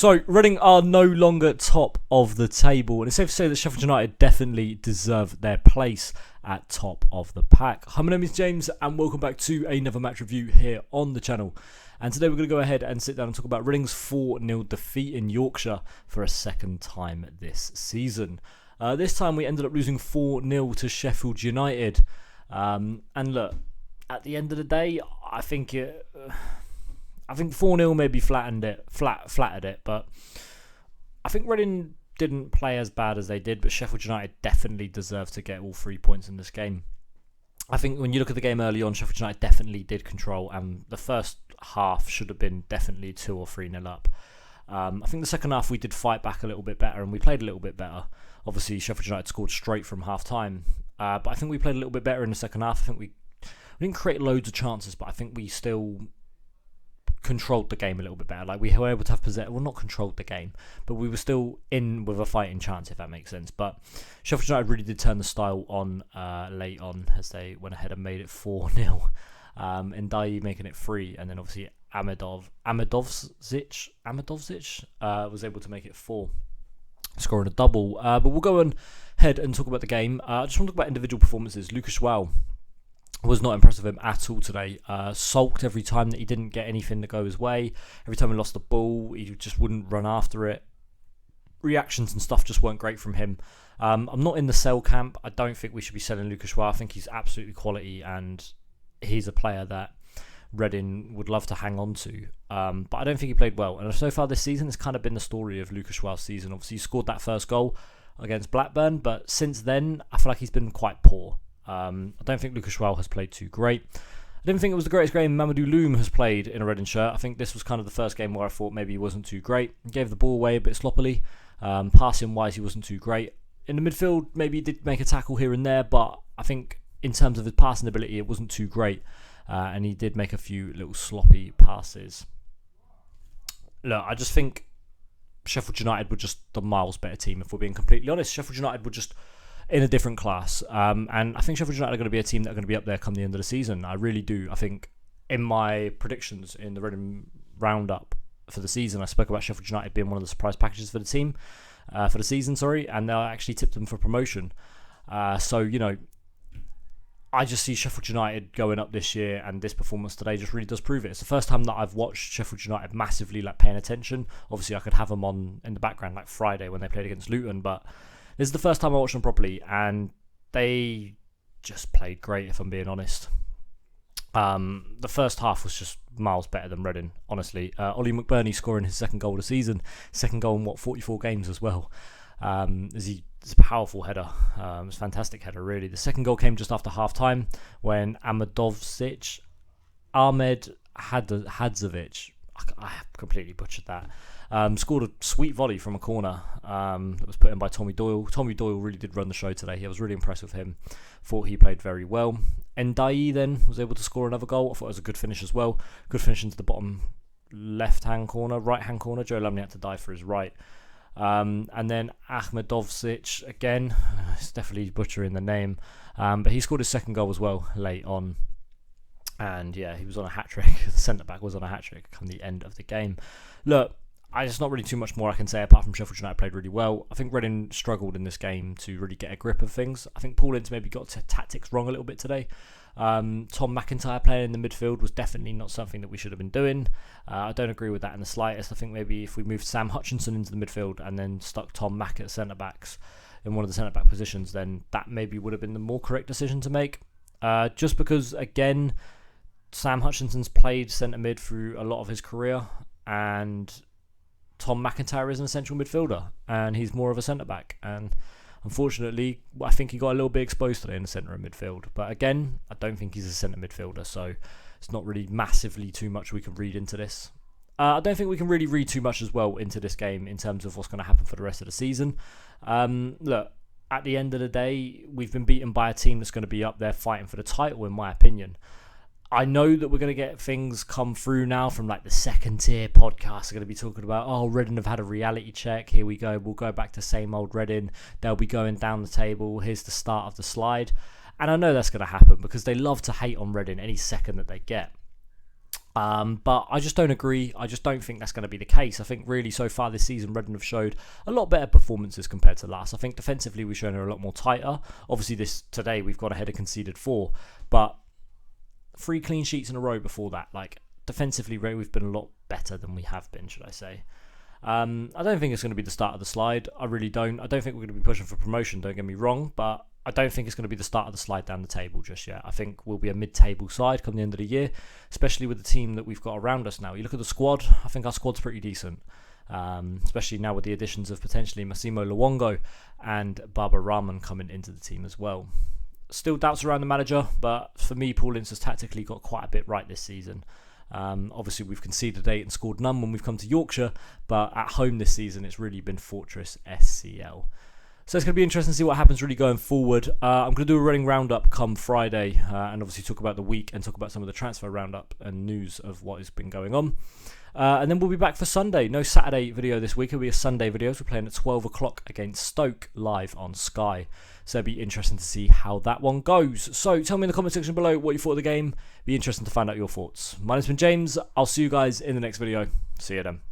So, Reading are no longer top of the table, and it's safe to say that Sheffield United definitely deserve their place at top of the pack. Hi, my name is James, and welcome back to another match review here on the channel. And today we're going to go ahead and sit down and talk about Reading's 4-0 defeat in Yorkshire for a second time this season. This time we ended up losing 4-0 to Sheffield United. And look, at the end of the day, I think 4-0 maybe flattered it, but I think Reading didn't play as bad as they did, but Sheffield United definitely deserved to get all 3 points in this game. I think when you look at the game early on, Sheffield United definitely did control, and the first half should have been definitely 2 or 3-0 up. I think the second half we did fight back a little bit better, and we played a little bit better. Obviously, Sheffield United scored straight from half-time, but I think we played a little bit better in the second half. I think we didn't create loads of chances, but I think we still controlled the game a little bit better. Like, we were able to have possession. Well, not controlled the game, but we were still in with a fighting chance, if that makes sense. But Sheffield United really did turn the style on late on, as they went ahead and made it 4-0. And Dai making it 3, and then obviously Amadovzic was able to make it 4, scoring a double. But we'll go ahead and talk about the game. I just want to talk about individual performances. Lucas Schwal was not impressed with him at all today. Sulked every time that he didn't get anything to go his way. Every time he lost the ball, he just wouldn't run after it. Reactions and stuff just weren't great from him. I'm not in the sell camp. I don't think we should be selling Lucas Schwal. I think he's absolutely quality, and he's a player that Reading would love to hang on to. But I don't think he played well. And so far this season, it's kind of been the story of Lucas Schwal's season. Obviously, he scored that first goal against Blackburn, but since then, I feel like he's been quite poor. I don't think Lucas Schwal has played too great. I didn't think it was the greatest game Mamadou Loum has played in a Reading shirt. I think this was kind of the first game where I thought maybe he wasn't too great. He gave the ball away a bit sloppily. Passing-wise, he wasn't too great. In the midfield, maybe he did make a tackle here and there, but I think in terms of his passing ability, it wasn't too great. And he did make a few little sloppy passes. Look, I just think Sheffield United were just the miles better team, if we're being completely honest. Sheffield United were just in a different class. And I think Sheffield United are going to be a team that are going to be up there come the end of the season. I really do. I think in my predictions in the Reading roundup for the season, I spoke about Sheffield United being one of the surprise packages for the team, for the season, and I actually tipped them for promotion. So, you know, I just see Sheffield United going up this year, and this performance today just really does prove it. It's the first time that I've watched Sheffield United massively paying attention. Obviously, I could have them on in the background like Friday when they played against Luton, but this is the first time I watched them properly, and they just played great, if I'm being honest. The first half was just miles better than Reading, honestly. Ollie McBurney scoring his second goal of the season, second goal in 44 games as well. It's a powerful header. It was a fantastic header, really. The second goal came just after half-time when Ahmed Hadzovic, I completely butchered that, scored a sweet volley from a corner that was put in by Tommy Doyle. Tommy Doyle really did run the show today. I was really impressed with him. Thought he played very well. Ndai then was able to score another goal. I thought it was a good finish as well. Good finish into the bottom right-hand corner. Joe Lumley had to dive for his right. And then Ahmedovzic again, it's definitely butchering the name, but he scored his second goal as well late on, and yeah, he was on a hat-trick. The centre-back was on a hat-trick come the end of the game. Look, there's not really too much more I can say apart from Sheffield United played really well. I think Reading struggled in this game to really get a grip of things. I think Paul Ince maybe got tactics wrong a little bit today. Tom McIntyre playing in the midfield was definitely not something that we should have been doing. I don't agree with that in the slightest. I think maybe if we moved Sam Hutchinson into the midfield and then stuck Tom Mack at centre-backs in one of the centre-back positions, then that maybe would have been the more correct decision to make. Just because, again, Sam Hutchinson's played centre-mid through a lot of his career, and Tom McIntyre is an essential midfielder, and he's more of a centre-back. And unfortunately, I think he got a little bit exposed today in the centre of midfield. But again, I don't think he's a centre midfielder, so it's not really massively too much we can read into this. I don't think we can really read too much as well into this game in terms of what's going to happen for the rest of the season. Look, at the end of the day, we've been beaten by a team that's going to be up there fighting for the title, in my opinion. I know that we're going to get things come through now from like the second tier podcasts are going to be talking about, oh, Reading have had a reality check. Here we go. We'll go back to same old Reading. They'll be going down the table. Here's the start of the slide. And I know that's going to happen because they love to hate on Reading any second that they get. But I just don't agree. I just don't think that's going to be the case. I think really so far this season, Redden have showed a lot better performances compared to last. I think defensively we've shown they're a lot more tighter. Obviously today we've got ahead and conceded 4, but 3 clean sheets in a row before that. Like defensively, we've been a lot better than we have been, should I say. I don't think it's going to be the start of the slide. I really don't. I don't think we're going to be pushing for promotion, don't get me wrong, but I don't think it's going to be the start of the slide down the table just yet. I think we'll be a mid-table side come the end of the year, especially with the team that we've got around us now. You look at the squad, I think our squad's pretty decent, especially now with the additions of potentially Massimo Luongo and Baba Rahman coming into the team as well. Still doubts around the manager, but for me, Paul Ince has tactically got quite a bit right this season. Obviously, we've conceded 8 and scored none when we've come to Yorkshire, but at home this season, it's really been Fortress SCL. So it's going to be interesting to see what happens really going forward. I'm going to do a running roundup come Friday and obviously talk about the week and talk about some of the transfer roundup and news of what has been going on. And then we'll be back for Sunday. No Saturday video this week. It'll be a Sunday video. We're playing at 12 o'clock against Stoke live on Sky. So it'll be interesting to see how that one goes. So tell me in the comment section below what you thought of the game. Be interesting to find out your thoughts. My name's been James. I'll see you guys in the next video. See you then.